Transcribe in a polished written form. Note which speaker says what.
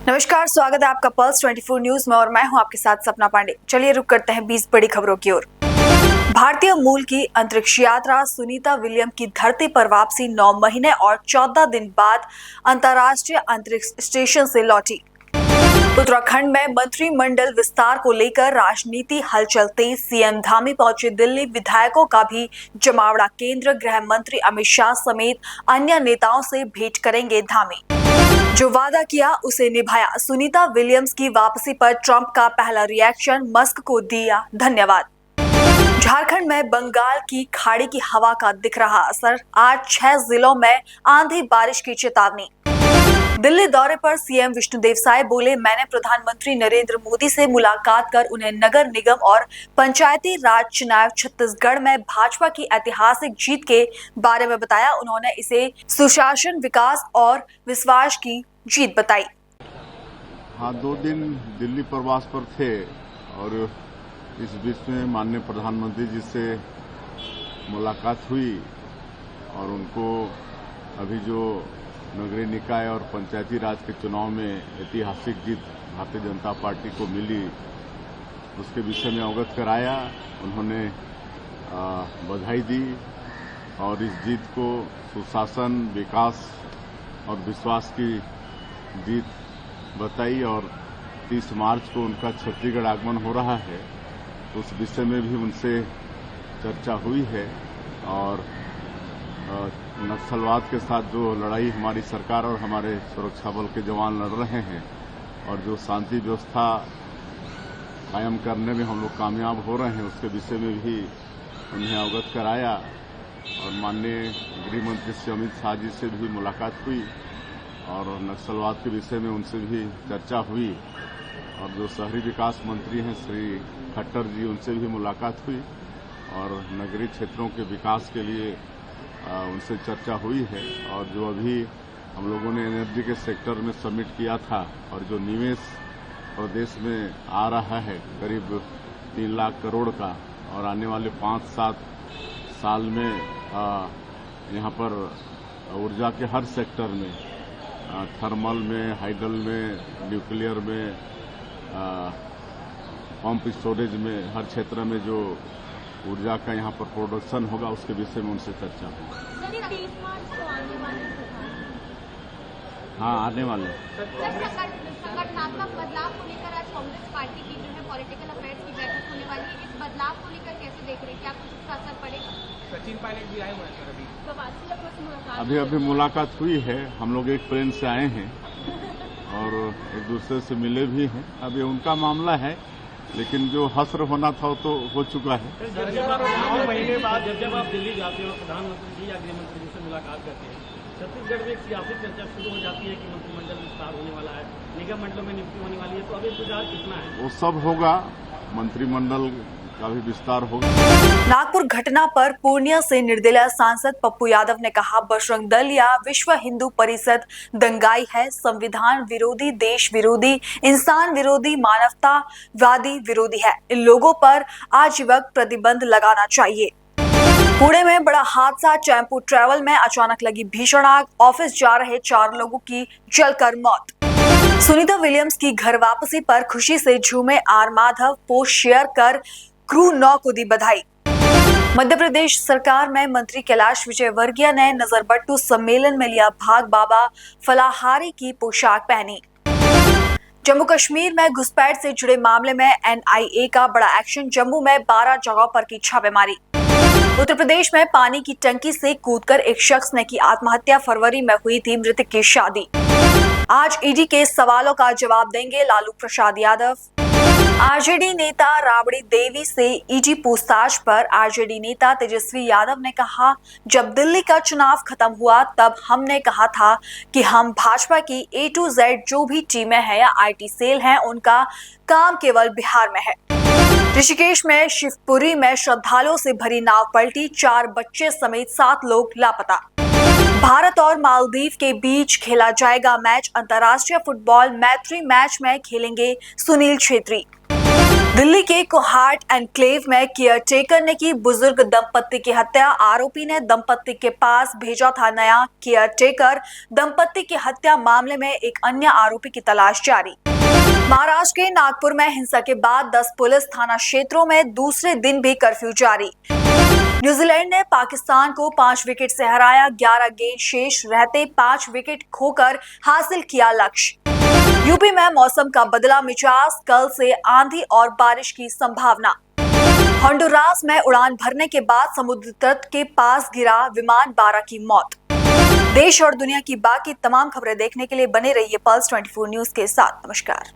Speaker 1: नमस्कार, स्वागत है आपका पल्स 24 न्यूज में और मैं हूं आपके साथ सपना पांडे। चलिए रुक करते हैं 20 बड़ी खबरों की ओर। भारतीय मूल की अंतरिक्ष यात्रा सुनीता विलियम की धरती पर वापसी 9 महीने और 14 दिन बाद अंतर्राष्ट्रीय अंतरिक्ष स्टेशन से लौटी। उत्तराखंड में मंत्रिमंडल विस्तार को लेकर राजनीति हलचल तेज। सीएम धामी पहुंचे दिल्ली, विधायकों का भी जमावड़ा। केंद्र गृह मंत्री अमित शाह समेत अन्य नेताओं से भेंट करेंगे धामी। जो वादा किया उसे निभाया। सुनीता विलियम्स की वापसी पर ट्रंप का पहला रिएक्शन, मस्क को दिया धन्यवाद। झारखंड में बंगाल की खाड़ी की हवा का दिख रहा असर। आज 6 जिलों में आंधी बारिश की चेतावनी। दिल्ली दौरे पर सीएम विष्णुदेव साय बोले, मैंने प्रधानमंत्री नरेंद्र मोदी से मुलाकात कर उन्हें नगर निगम और पंचायती राज चुनाव छत्तीसगढ़ में भाजपा की ऐतिहासिक जीत के बारे में बताया। उन्होंने इसे सुशासन, विकास और विश्वास की जीत बताई।
Speaker 2: हाँ, 2 दिन दिल्ली प्रवास पर थे और इस बीच में माननीय प्रधानमंत्री जी से मुलाकात हुई और उनको अभी जो नगरीय निकाय और पंचायती राज के चुनाव में ऐतिहासिक जीत भारतीय जनता पार्टी को मिली, उसके विषय में अवगत कराया। उन्होंने बधाई दी और इस जीत को सुशासन, विकास और विश्वास की जीत बताई। और 30 मार्च को उनका छत्तीसगढ़ आगमन हो रहा है, तो उस विषय में भी उनसे चर्चा हुई है। और नक्सलवाद के साथ जो लड़ाई हमारी सरकार और हमारे सुरक्षा बल के जवान लड़ रहे हैं और जो शांति व्यवस्था कायम करने में हम लोग कामयाब हो रहे हैं, उसके विषय में भी उन्हें अवगत कराया। और माननीय गृह मंत्री श्री अमित शाह जी से भी मुलाकात हुई और नक्सलवाद के विषय में उनसे भी चर्चा हुई। और जो शहरी विकास मंत्री हैं श्री खट्टर जी, उनसे भी मुलाकात हुई और नगरीय क्षेत्रों के विकास के लिए उनसे चर्चा हुई है। और जो अभी हम लोगों ने एनर्जी के सेक्टर में सबमिट किया था और जो निवेश प्रदेश में आ रहा है करीब 3 लाख करोड़ का, और आने वाले 5-7 साल में यहाँ पर ऊर्जा के हर सेक्टर में, थर्मल में, हाइडल में, न्यूक्लियर में, पंप स्टोरेज में, हर क्षेत्र में जो ऊर्जा का यहाँ पर प्रोडक्शन होगा, उसके विषय में उनसे चर्चा हुई। हाँ, आने वाले
Speaker 3: संगठनात्मक बदलाव को लेकर आज कांग्रेस पार्टी की जो है पॉलिटिकल अफेयर्स की बैठक होने वाली है। इस बदलाव को लेकर कैसे देख रहे हैं, क्या कुछ इसका असर पड़ेगा? सचिन पायलट भी आए हुए हैं
Speaker 2: अभी मुलाकात हुई है। हम लोग एक प्लेन से आए हैं और एक दूसरे से मिले भी हैं। अभी उनका मामला है, लेकिन जो हस्र होना था वो तो हो चुका है।
Speaker 4: 9 महीने बाद जब आप दिल्ली जाते हो, प्रधानमंत्री जी या गृह मंत्री जी से मुलाकात करते हैं, छत्तीसगढ़ में एक सियासी चर्चा शुरू हो जाती है कि मंत्रिमंडल विस्तार होने वाला है, निगम मंडलों में नियुक्ति होने वाली है, तो अभी इंतजार कितना है?
Speaker 2: वो सब होगा, मंत्रिमंडल का भी विस्तार होगा।
Speaker 1: नागपुर घटना पर पूर्णिया से निर्दलीय सांसद पप्पू यादव ने कहा, बजरंग दल या विश्व हिंदू परिषद दंगाई है, संविधान विरोधी, देश विरोधी, इंसान विरोधी, मानवतावादी विरोधी है। इन लोगों पर आजीवन प्रतिबंध लगाना चाहिए। पुणे में बड़ा हादसा, टेम्पो ट्रैवल में अचानक लगी भीषण आग, ऑफिस जा रहे 4 लोगों की जलकर मौत। सुनीता विलियम्स की घर वापसी पर खुशी से झूमे आर माधव, पोस्ट शेयर कर क्रू 9 को दी बधाई। मध्य प्रदेश सरकार में मंत्री कैलाश विजयवर्गीय ने नजरबट्टू सम्मेलन में लिया भाग, बाबा फलाहारी की पोशाक पहनी। जम्मू कश्मीर में घुसपैठ से जुड़े मामले में एनआईए का बड़ा एक्शन, जम्मू में 12 जगहों पर की छापेमारी। उत्तर प्रदेश में पानी की टंकी से कूदकर एक शख्स ने की आत्महत्या, फरवरी में हुई थी मृतक की शादी। आज ईडी के सवालों का जवाब देंगे लालू प्रसाद यादव। आरजेडी नेता राबड़ी देवी से ईडी पूछताछ पर आरजेडी नेता तेजस्वी यादव ने कहा, जब दिल्ली का चुनाव खत्म हुआ तब हमने कहा था कि हम भाजपा की A to Z जो भी टीमें हैं या आईटी सेल हैं, उनका काम केवल बिहार में है। ऋषिकेश में शिवपुरी में श्रद्धालुओं से भरी नाव पलटी, 4 बच्चे समेत 7 लोग लापता। भारत और मालदीव के बीच खेला जाएगा मैच, अंतर्राष्ट्रीय फुटबॉल मैत्री मैच में खेलेंगे सुनील छेत्री। दिल्ली के कोहाट एनक्लेव में केयरटेकर ने की बुजुर्ग दंपत्ति की हत्या। आरोपी ने दंपत्ति के पास भेजा था नया केयरटेकर। दंपत्ति की हत्या मामले में एक अन्य आरोपी की तलाश जारी। महाराष्ट्र के नागपुर में हिंसा के बाद 10 पुलिस थाना क्षेत्रों में दूसरे दिन भी कर्फ्यू जारी। न्यूजीलैंड ने पाकिस्तान को 5 विकेट से हराया। 11 गेंद शेष रहते 5 विकेट खोकर हासिल किया लक्ष्य। यूपी में मौसम का बदला मिजाज, कल से आंधी और बारिश की संभावना। होंडुरास में उड़ान भरने के बाद समुद्र तट के पास गिरा विमान, 12 की मौत। देश और दुनिया की बाकी तमाम खबरें देखने के लिए बने रहिए पल्स 24 न्यूज के साथ। नमस्कार।